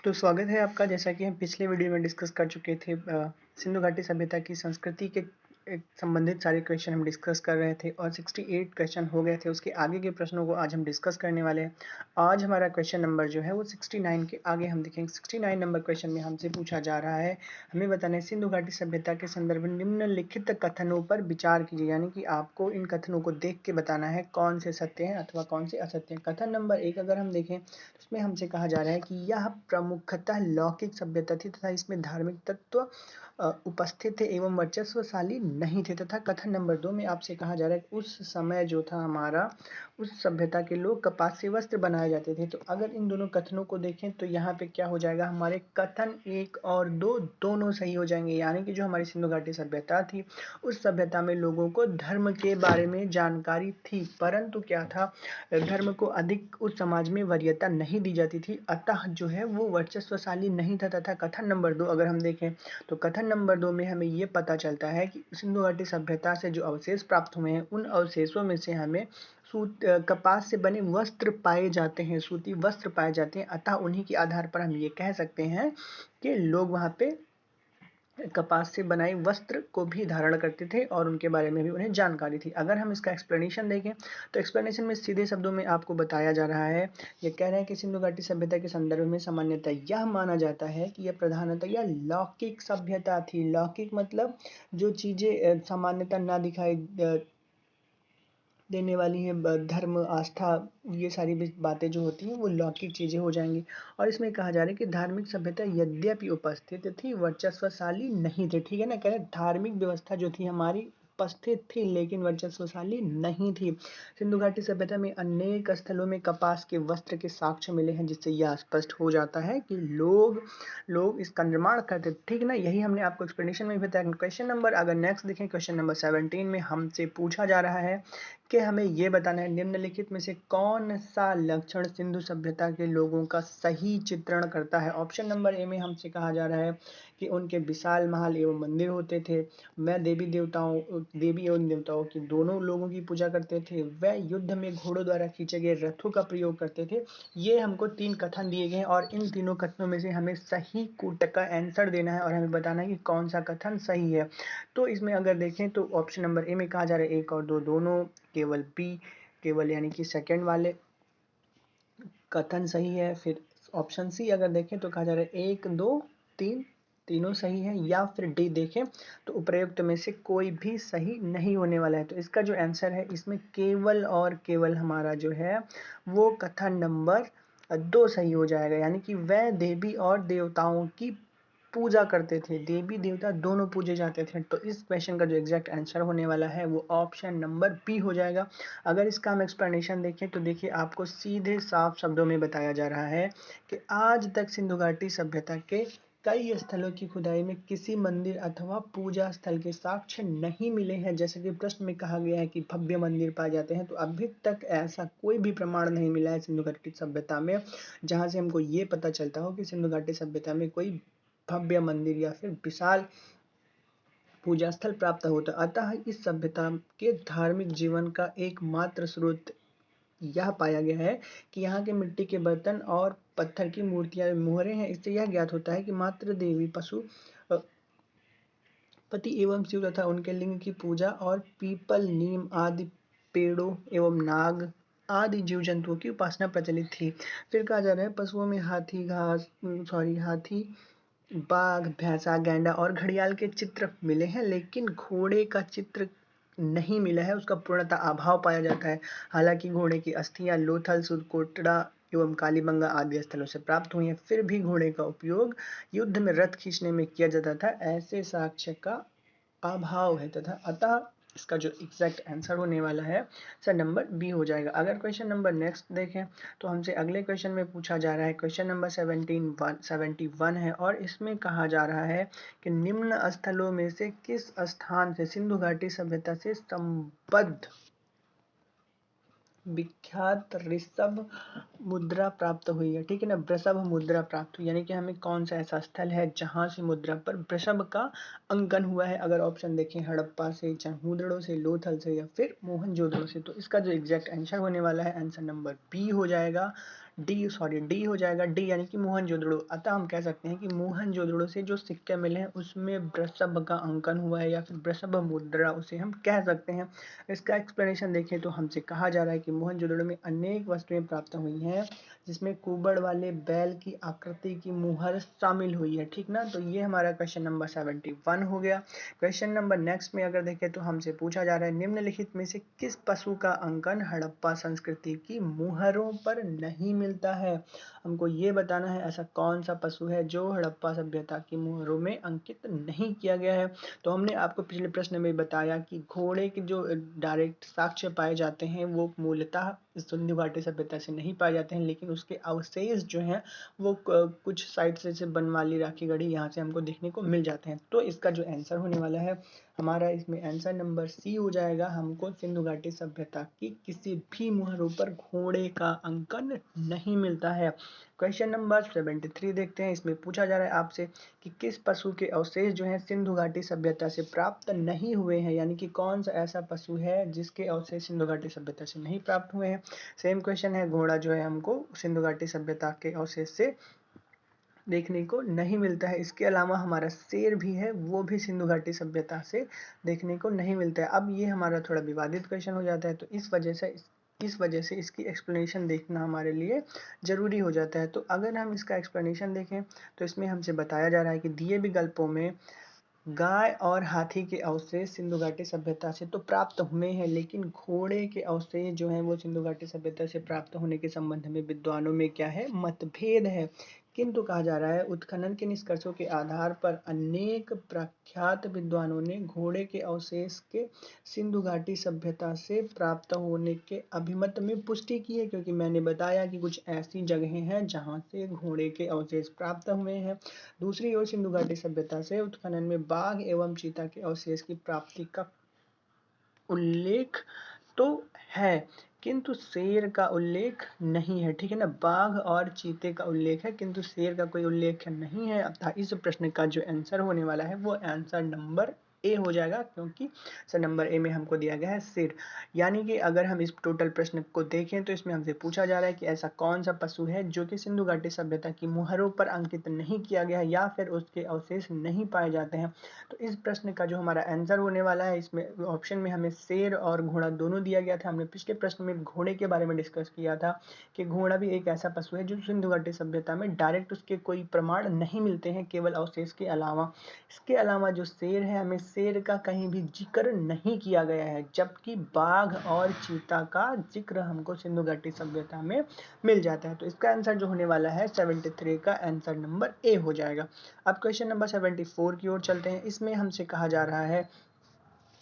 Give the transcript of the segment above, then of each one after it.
तो स्वागत है आपका। जैसा कि हम पिछले वीडियो में डिस्कस कर चुके थे, सिंधु घाटी सभ्यता की संस्कृति के संबंधित सारे क्वेश्चन हम डिस्कस कर रहे थे और 68 क्वेश्चन हो गए थे। उसके आगे के प्रश्नों को आज हम डिस्कस करने वाले हैं। आज हमारा क्वेश्चन नंबर जो है वो 69 के आगे हम देखेंगे। 69 नंबर क्वेश्चन में हमसे पूछा जा रहा है, हमें बताना है सिंधु घाटी सभ्यता के संदर्भ में निम्नलिखित कथनों पर विचार कीजिए। यानी कि आपको इन कथनों को देख के बताना है कौन से सत्य हैं अथवा कौन से असत्य हैं। कथन नंबर 1 अगर हम देखें, इसमें हमसे कहा जा रहा है कि यह प्रमुखतः लौकिक सभ्यता थी तथा इसमें धार्मिक तत्व उपस्थित थे एवं वर्चस्वशाली नहीं थे। तथा कथन नंबर 2 में आपसे कहा जा रहा है कि उस समय जो था हमारा, उस सभ्यता के लोग कपास से वस्त्र बनाए जाते थे। तो अगर इन दोनों कथनों को देखें तो यहाँ पे क्या हो जाएगा, हमारे कथन 1 और 2 दोनों सही हो जाएंगे। यानी कि जो हमारी सिंधु घाटी सभ्यता थी, उस सभ्यता में लोगों को धर्म के बारे में जानकारी थी, परंतु क्या था, धर्म को अधिक उस समाज में वरीयता नहीं दी जाती थी, अतः जो है वो वर्चस्वशाली नहीं था। तथा कथन नंबर 2 अगर हम देखें तो कथन नंबर 2 में हमें ये पता चलता है कि सिंधु घाटी सभ्यता से जो अवशेष प्राप्त हुए हैं, उन अवशेषों में से हमें कपास से बने वस्त्र पाए जाते हैं, सूती वस्त्र पाए जाते हैं। अतः उन्हीं के आधार पर हम ये कह सकते हैं कि लोग वहाँ पे कपास से बनाए वस्त्र को भी धारण करते थे और उनके बारे में भी उन्हें जानकारी थी। अगर हम इसका एक्सप्लेनेशन देखें तो एक्सप्लेनेशन में सीधे शब्दों में आपको बताया जा रहा है, ये कह रहे हैं कि सिंधु घाटी सभ्यता के संदर्भ में सामान्यतः यह माना जाता है कि यह प्रधानतः यह लौकिक सभ्यता थी। लौकिक मतलब जो चीजें सामान्यतः ना दिखाई देने वाली हैं, धर्म आस्था, ये सारी भी बातें जो होती हैं वो लौकिक चीजें हो जाएंगी। और इसमें कहा जा रहा है कि धार्मिक सभ्यता यद्यपि उपस्थित थी, वर्चस्वशाली नहीं थे। ठीक है ना, कह रहे धार्मिक व्यवस्था जो थी हमारी उपस्थित थी लेकिन वर्चस्वशाली नहीं थी। सिंधु घाटी सभ्यता में अनेक स्थलों में कपास के वस्त्र के साक्ष्य मिले हैं, जिससे यह स्पष्ट हो जाता है कि लोग इसका निर्माण करते। ठीक है ना, यही हमने आपको एक्सप्लेनेशन में बताया। क्वेश्चन नंबर अगर नेक्स्ट देखें, क्वेश्चन नंबर 17 में हमसे पूछा जा रहा है कि हमें ये बताना है निम्नलिखित में से कौन सा लक्षण सिंधु सभ्यता के लोगों का सही चित्रण करता है। ऑप्शन नंबर ए में हमसे कहा जा रहा है कि उनके विशाल महल एवं मंदिर होते थे, वह देवी एवं देवताओं की दोनों लोगों की पूजा करते थे, वह युद्ध में घोड़ों द्वारा खींचे गए रथों का प्रयोग करते थे। ये हमको 3 कथन दिए गए हैं और इन तीनों कथनों में से हमें सही कोट का आंसर देना है और हमें बताना है कि कौन सा कथन सही है। तो इसमें अगर देखें तो ऑप्शन नंबर ए में कहा जा रहा है 1 और 2 दोनों, केवल बी, केवल यानी कि सेकंड वाले कथन सही है। फिर ऑप्शन सी अगर देखें तो कहा जा रहा है 1 2 3 तीनों सही है, या फिर डी देखें तो उपरोक्त में से कोई भी सही नहीं होने वाला है। तो इसका जो आंसर है, इसमें केवल और केवल हमारा जो है वो कथन नंबर 2 सही हो जाएगा। यानी कि वह देवी और देवताओं की पूजा करते थे, देवी देवता दोनों पूजे जाते थे। तो इस क्वेश्चन का जो एग्जैक्ट आंसर होने वाला है वो ऑप्शन नंबर बी हो जाएगा। अगर इसका हम एक्सप्लेनेशन देखें तो देखिए, आपको सीधे साफ शब्दों में बताया जा रहा है कि आज तक सिंधु घाटी सभ्यता के कई स्थलों की खुदाई में किसी मंदिर अथवा पूजा स्थल के साक्ष्य नहीं मिले हैं। जैसे कि प्रश्न में कहा गया है कि भव्य मंदिर पाए जाते हैं, तो अभी तक ऐसा कोई भी प्रमाण नहीं मिला है सिंधु घाटी सभ्यता में जहां से हमको ये पता चलता हो कि सिंधु घाटी सभ्यता में कोई भव्य मंदिर या फिर विशाल पूजा स्थल प्राप्त होता। अतः इस सभ्यता के धार्मिक जीवन का एकमात्र स्रोत यह पाया गया है कि यहाँ के मिट्टी के बर्तन और पत्थर की मूर्तियां मोहरे हैं। इससे यह ज्ञात होता है कि मात्र देवी पशु पति एवं शिव तथा उनके लिंग की पूजा और पीपल, नीम आदि पेड़ों एवं नाग आदि जीव जंतुओं की उपासना प्रचलित थी। फिर कहा जा रहा है पशुओं में हाथी, बाघ, भैंसा, गैंडा और घड़ियाल के चित्र मिले हैं, लेकिन घोड़े का चित्र नहीं मिला है, उसका पूर्णतः अभाव पाया जाता है। हालांकि घोड़े की अस्थियां लोथल, सुरकोटड़ा एवं कालीबंगा आदि स्थलों से प्राप्त हुई हैं, फिर भी घोड़े का उपयोग युद्ध में रथ खींचने में किया जाता था, ऐसे साक्ष्य का अभाव है। तथा अतः इसका जो एग्जैक्ट आंसर होने वाला है सर नंबर बी हो जाएगा। अगर क्वेश्चन नंबर नेक्स्ट देखें तो हमसे अगले क्वेश्चन में पूछा जा रहा है, क्वेश्चन नंबर 71 है और इसमें कहा जा रहा है कि निम्न स्थलों में से किस स्थान से सिंधु घाटी सभ्यता से संबद्ध विख्यात ऋषभ मुद्रा प्राप्त हुई है। ठीक है ना, वृषभ मुद्रा प्राप्त हुई, यानी कि हमें कौन सा ऐसा स्थल है जहां से मुद्रा पर वृषभ का अंकन हुआ है। अगर ऑप्शन देखें हड़प्पा से, चाहूदड़ो से, लोथल से या फिर मोहनजोदड़ो से, तो इसका जो एग्जैक्ट आंसर होने वाला है आंसर नंबर बी हो जाएगा। डी हो जाएगा, डी यानी कि मोहनजोदड़ो। अतः हम कह सकते हैं कि मोहनजोदड़ो से जो सिक्के मिले हैं उसमें वृषभ का अंकन हुआ है या फिर वृषभ मुद्रा उसे हम कह सकते हैं। इसका एक्सप्लेनेशन देखें तो हमसे कहा जा रहा है कि मोहनजोदड़ो में अनेक वस्तुएं प्राप्त हुई हैं जिसमें कुबड़ वाले बैल की आकृति की मुहर शामिल हुई है, ठीक ना। तो ये हमारा क्वेश्चन नंबर 71 हो गया। क्वेश्चन नंबर नेक्स्ट में अगर देखें तो हमसे पूछा जा रहा है निम्नलिखित में से किस पशु का अंकन हड़प्पा संस्कृति की मुहरों पर नहीं मिलता है। हमको ये बताना है ऐसा कौन सा पशु है जो हड़प्पा सभ्यता की मुहरों में अंकित नहीं किया गया है। तो हमने आपको पिछले प्रश्न में बताया कि घोड़े के जो डायरेक्ट साक्ष्य पाए जाते हैं वो मूलतः सिंधु घाटी सभ्यता से नहीं पाए जाते हैं, लेकिन उसके अवशेष जो हैं वो कुछ साइट से बनवाली, राखी गढ़ी यहाँ से हमको देखने को मिल जाते हैं। तो इसका जो आंसर होने वाला है हमारा इसमें आंसर नंबर सी हो जाएगा। हमको सिंधु घाटी सभ्यता की किसी भी मुहरों पर घोड़े का अंकन नहीं मिलता है। क्वेश्चन नंबर 73 देखते हैं। इसमें पूछा जा रहा है आपसे कि किस पशु के अवशेष जो हैं सिंधु घाटी सभ्यता से प्राप्त नहीं हुए हैं, यानी कि कौन सा ऐसा पशु है जिसके अवशेष सिंधु घाटी सभ्यता से नहीं प्राप्त हुए हैं। सेम क्वेश्चन है, घोड़ा जो है हमको सिंधु घाटी सभ्यता के अवशेष से देखने को नहीं मिलता है। इसके अलावा हमारा शेर भी है, वो भी सिंधु घाटी सभ्यता से देखने को नहीं मिलता है। अब ये हमारा थोड़ा विवादित क्वेश्चन हो जाता है, तो इस वजह से इसकी एक्सप्लेनेशन देखना हमारे लिए ज़रूरी हो जाता है। तो अगर हम इसका एक्सप्लेनेशन देखें तो इसमें हमसे बताया जा रहा है कि दिए विकल्पों में गाय और हाथी के अवशेष सिंधु घाटी सभ्यता से तो प्राप्त हुए हैं, लेकिन घोड़े के अवशेष जो हैं वो सिंधु घाटी सभ्यता से प्राप्त होने के संबंध में विद्वानों में क्या है, मतभेद है। किंतु कहा जा रहा है उत्खनन के निष्कर्षों के आधार पर अनेक प्रख्यात विद्वानों ने घोड़े के अवशेष के सिंधु घाटी सभ्यता से प्राप्त होने के अभिमत में पुष्टि की है, क्योंकि मैंने बताया कि कुछ ऐसी जगहें हैं जहां से घोड़े के अवशेष प्राप्त हुए हैं। दूसरी ओर सिंधु घाटी सभ्यता से उत्खनन में बाघ एवं चीता के अवशेष की प्राप्ति का उल्लेख तो है, किंतु शेर का उल्लेख नहीं है, ठीक है ना। बाघ और चीते का उल्लेख है किंतु शेर का कोई उल्लेख नहीं है। अतः इस प्रश्न का जो आंसर होने वाला है वो आंसर नंबर ए हो जाएगा, क्योंकि सर नंबर ए में हमको दिया गया है शेर। यानी कि अगर हम इस टोटल प्रश्न को देखें तो इसमें हमसे पूछा जा रहा है कि ऐसा कौन सा पशु है जो कि सिंधु घाटी सभ्यता की मुहरों पर अंकित नहीं किया गया या फिर उसके अवशेष नहीं पाए जाते हैं। तो इस प्रश्न का जो हमारा आंसर होने वाला है, इसमें ऑप्शन में हमें शेर और घोड़ा दोनों दिया गया था। हमने पिछले प्रश्न में घोड़े के बारे में डिस्कस किया था कि घोड़ा भी एक ऐसा पशु है जो सिंधु घाटी सभ्यता में डायरेक्ट उसके कोई प्रमाण नहीं मिलते हैं, केवल अवशेष के अलावा। इसके अलावा जो शेर है, हमें शेर का कहीं भी जिक्र नहीं किया गया है, जबकि बाघ और चीता का जिक्र हमको सिंधु घाटी सभ्यता में मिल जाता है। तो इसका आंसर जो होने वाला है 73 का आंसर नंबर ए हो जाएगा। अब क्वेश्चन नंबर 74 की ओर चलते हैं। इसमें हमसे कहा जा रहा है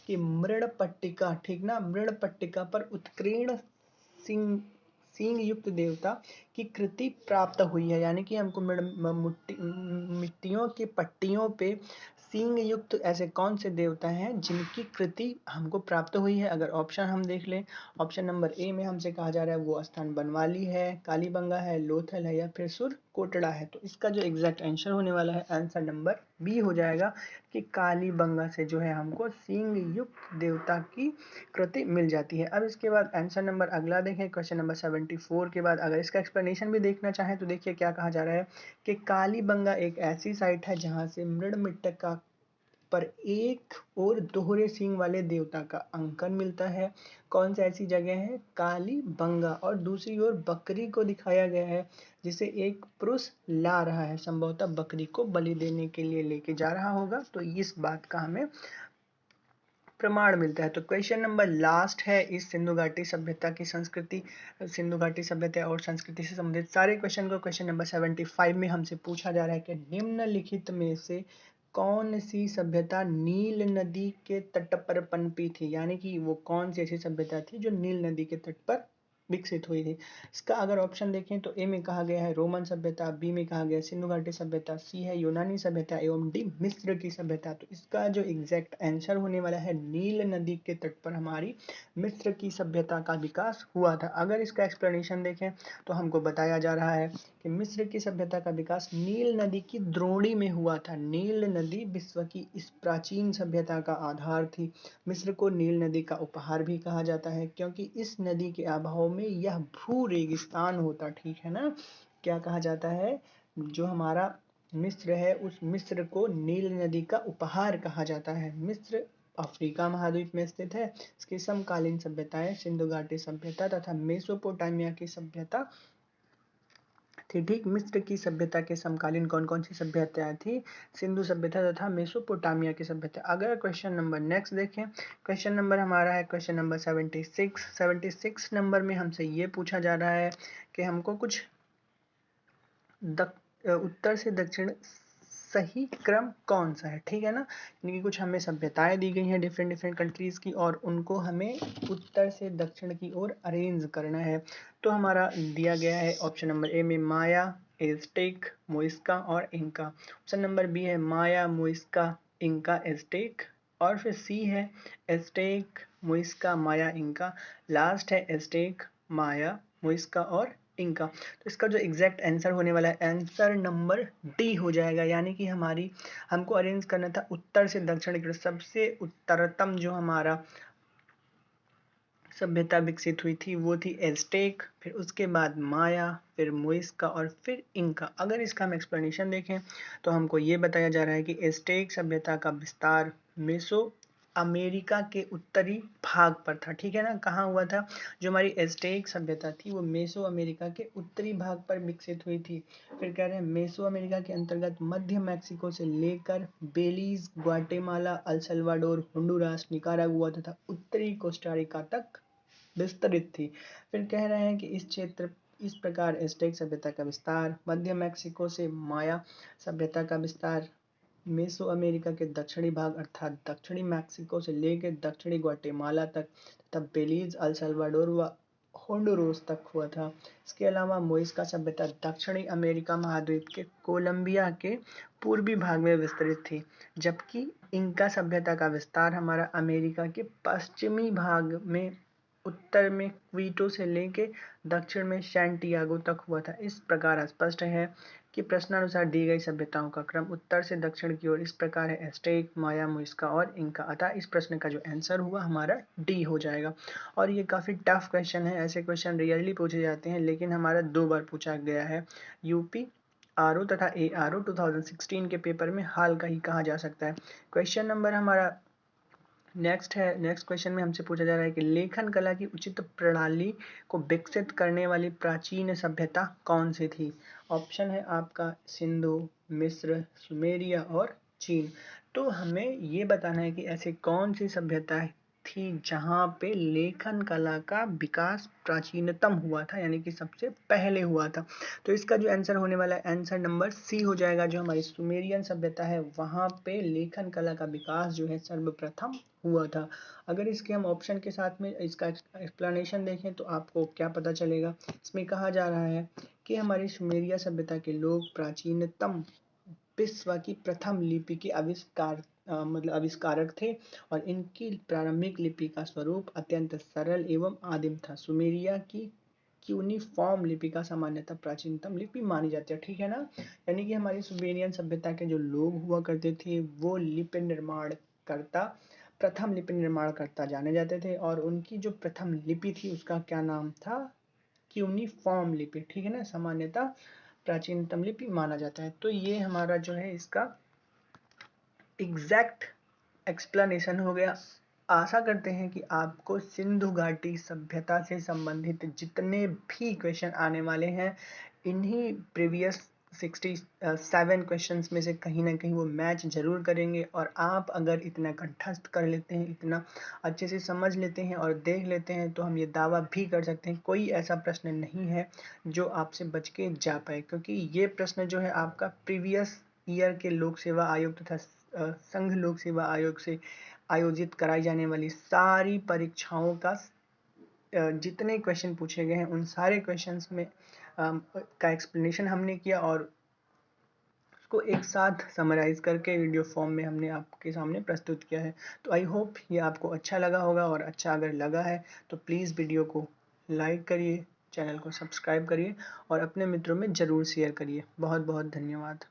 कि मृणपट्टिका, ठीक ना, मृणपट्टिका पर उत्कीर्ण सिंह सींग युक्त देवता की कृति प्राप्त हुई है, यानी कि हमको मिट्टियों की पट्टियों पे सींग युक्त ऐसे कौन से देवता हैं जिनकी कृति हमको प्राप्त हुई है। अगर ऑप्शन हम देख लें, ऑप्शन नंबर ए में हमसे कहा जा रहा है वो स्थान बनवाली है, कालीबंगा है, लोथल है या फिर सुर कोटड़ा है। तो इसका जो एग्जैक्ट आंसर होने वाला है आंसर नंबर बी हो जाएगा कि कालीबंगा से जो है हमको सींग युक्त देवता की कृति मिल जाती है। अब इसके बाद आंसर नंबर अगला देखें, क्वेश्चन नंबर 74 के बाद अगर इसका एक्सप्लेनेशन भी देखना चाहें तो देखिए क्या कहा जा रहा है कि कालीबंगा एक ऐसी साइट है जहां से मृणमृट्टिका पर एक और दोहरे सींग वाले देवता का अंकन मिलता है। कौन सी ऐसी जगह है, कालीबंगा। और दूसरी ओर बकरी को दिखाया गया है जिसे एक पुरुष ला रहा है, संभवतः बकरी को बलि देने के लिए लेके जा रहा होगा। तो इस बात का हमें प्रमाण मिलता है। तो क्वेश्चन नंबर लास्ट है इस सिंधु घाटी सभ्यता की संस्कृति, सिंधु घाटी सभ्यता और संस्कृति से संबंधित सारे क्वेश्चन को क्वेश्चन नंबर 75 में हमसे पूछा जा रहा है कि निम्नलिखित में से कौन सी सभ्यता नील नदी के तट पर पनपी थी, यानी कि वो कौन सी ऐसी सभ्यता थी जो नील नदी के तट पर विकसित हुई थी। इसका अगर ऑप्शन देखें तो ए में कहा गया है रोमन सभ्यता, बी में कहा गया सिंधु घाटी सभ्यता, सी है यूनानी सभ्यता एवं डी मिस्र की सभ्यता। तो इसका जो एग्जैक्ट आंसर होने वाला है नील नदी के तट पर हमारी मिस्र की सभ्यता का विकास हुआ था। अगर इसका एक्सप्लेनेशन देखें तो हमको बताया जा रहा है कि मिस्र की सभ्यता का विकास नील नदी की द्रोणी में हुआ था। नील नदी विश्व की इस प्राचीन सभ्यता का आधार थी। मिस्र को नील नदी का उपहार भी कहा जाता है, क्योंकि इस नदी के अभाव में यह भू रेगिस्तान होता, ठीक है ना। क्या कहा जाता है, जो हमारा मिस्र है उस मिस्र को नील नदी का उपहार कहा जाता है। मिस्र अफ्रीका महाद्वीप में स्थित है। इसकी समकालीन सभ्यताएं सिंधु घाटी सभ्यता तथा मेसोपोटामिया की सभ्यता थी। ठीक, मिस्र की सभ्यता के समकालीन कौन कौन सी सभ्यताएं थी, सिंधु सभ्यता तथा मेसोपोटामिया की सभ्यता। अगर क्वेश्चन नंबर नेक्स्ट देखें, क्वेश्चन नंबर हमारा है क्वेश्चन नंबर 76 नंबर में हमसे ये पूछा जा रहा है कि हमको कुछ उत्तर से दक्षिण सही क्रम कौन सा है, ठीक है ना। यानी कि कुछ हमें सभ्यताएं दी गई हैं डिफरेंट डिफरेंट कंट्रीज की, और उनको हमें उत्तर से दक्षिण की ओर अरेंज करना है। तो हमारा दिया गया है ऑप्शन नंबर ए में माया, एज़टेक, मोइस्का और इंका। ऑप्शन नंबर बी है माया, मोइस्का, इंका, एज़टेक, और फिर सी है एज़टेक, मोइस्का, माया, इंका। लास्ट है एज़टेक, माया, मोइस्का और इंका। तो इसका जो एग्जैक्ट आंसर होने वाला है, आंसर नंबर डी हो जाएगा। यानी कि हमको अरेंज करना था उत्तर से दक्षिण की, सबसे उत्तरतम जो हमारा सभ्यता विकसित हुई थी वो थी एज़टेक, फिर उसके बाद माया, फिर मोइस्का और फिर इंका। अगर इसका हम एक्सप्लेनेशन देखें तो हमको ये बताया जा रहा है कि एज़टेक सभ्यता का विस्तार मेसो अमेरिका के उत्तरी भाग पर था, ठीक है ना। कहाँ हुआ था, जो हमारी एज़टेक सभ्यता थी वो मेसो अमेरिका के उत्तरी भाग पर विकसित हुई थी। फिर कह रहे हैं मेसो अमेरिका के अंतर्गत मध्य मैक्सिको से लेकर Belize, Guatemala, El Salvador, Honduras तथा उत्तरी कोस्टारिका तक विस्तृत थी। फिर कह रहे हैं कि इस प्रकार एज़टेक सभ्यता का विस्तार मध्य मैक्सिको से माया सभ्यता का विस्तार मेसो अमेरिका के दक्षिणी भाग अर्थात दक्षिणी मैक्सिको से लेकर दक्षिणी ग्वाटेमाला तक तथा बेलीज, अल सल्वाडोर व होंडुरास तक हुआ था। इसके अलावा मोइस्का सभ्यता दक्षिणी अमेरिका महाद्वीप के कोलंबिया के पूर्वी भाग में विस्तृत थी, जबकि इंका सभ्यता का विस्तार हमारा अमेरिका के पश्चिमी भाग में उत्तर में क्वीटो से लेके दक्षिण में सैंटियागो तक हुआ था। इस प्रकार स्पष्ट है कि प्रश्नानुसार दी गई सभ्यताओं का क्रम उत्तर से दक्षिण की ओर इस प्रकार है, एज़टेक, माया, मोइस्का और इंका। अतः इस प्रश्न का जो आंसर हुआ हमारा डी हो जाएगा। और ये काफ़ी टफ क्वेश्चन है, ऐसे क्वेश्चन रियरली पूछे जाते हैं, लेकिन हमारा 2 बार पूछा गया है। यूपी आरओ तथा एआरओ 2016 के पेपर में हाल का ही कहा जा सकता है। क्वेश्चन नंबर हमारा नेक्स्ट क्वेश्चन में हमसे पूछा जा रहा है कि लेखन कला की उचित प्रणाली को विकसित करने वाली प्राचीन सभ्यता कौन सी थी। ऑप्शन है आपका सिंधु, मिस्र, सुमेरिया और चीन। तो हमें ये बताना है कि ऐसे कौन सी सभ्यता थी जहाँ पे लेखन कला का विकास प्राचीनतम हुआ था, यानी कि सबसे पहले हुआ था। तो इसका जो आंसर होने वाला है, आंसर नंबर सी हो जाएगा। जो हमारी सुमेरियन सभ्यता है वहाँ पे लेखन कला का विकास जो है सर्वप्रथम हुआ था। अगर इसके हम ऑप्शन के साथ में इसका एक्सप्लेनेशन देखें तो आपको क्या पता चलेगा। इसमें कहा जा रहा है कि हमारी सुमेरिया सभ्यता के लोग प्राचीनतम विश्व की प्रथम लिपि के आविष्कारक थे, और इनकी प्रारंभिक लिपि का स्वरूप अत्यंत सरल एवं आदिम था। सुमेरिया की क्यूनिफॉर्म लिपि का सामान्यतः प्राचीनतम लिपि मानी जाती है, ठीक है ना। यानी कि हमारी सुमेरियन सभ्यता के जो लोग हुआ करते थे वो प्रथम लिपि निर्माण करता जाने जाते थे, और उनकी जो प्रथम लिपि थी उसका क्या नाम था, क्यूनिफॉर्म लिपि, ठीक है ना। सामान्यतः प्राचीनतम लिपि माना जाता है। तो ये हमारा जो है इसका एग्जैक्ट एक्सप्लेनेशन हो गया। आशा करते हैं कि आपको सिंधु घाटी सभ्यता से संबंधित जितने भी क्वेश्चन आने वाले हैं, इन्हीं प्रीवियस 67 क्वेश्चंस में से कहीं ना कहीं वो मैच जरूर करेंगे। और आप अगर इतना कंठस्थ कर लेते हैं, इतना अच्छे से समझ लेते हैं और देख लेते हैं, तो हम ये दावा भी कर सकते हैं कोई ऐसा प्रश्न नहीं है जो आपसे बच के जा पाए, क्योंकि ये प्रश्न जो है आपका प्रीवियस ईयर के लोक सेवा आयोग तथा संघ लोक सेवा आयोग से आयोजित कराई जाने वाली सारी परीक्षाओं का जितने क्वेश्चन पूछे गए हैं उन सारे क्वेश्चंस में का एक्सप्लेनेशन हमने किया, और उसको एक साथ समराइज करके वीडियो फॉर्म में हमने आपके सामने प्रस्तुत किया है। तो आई होप ये आपको अच्छा लगा होगा, और अच्छा अगर लगा है तो प्लीज़ वीडियो को लाइक करिए, चैनल को सब्सक्राइब करिए और अपने मित्रों में ज़रूर शेयर करिए। बहुत बहुत धन्यवाद।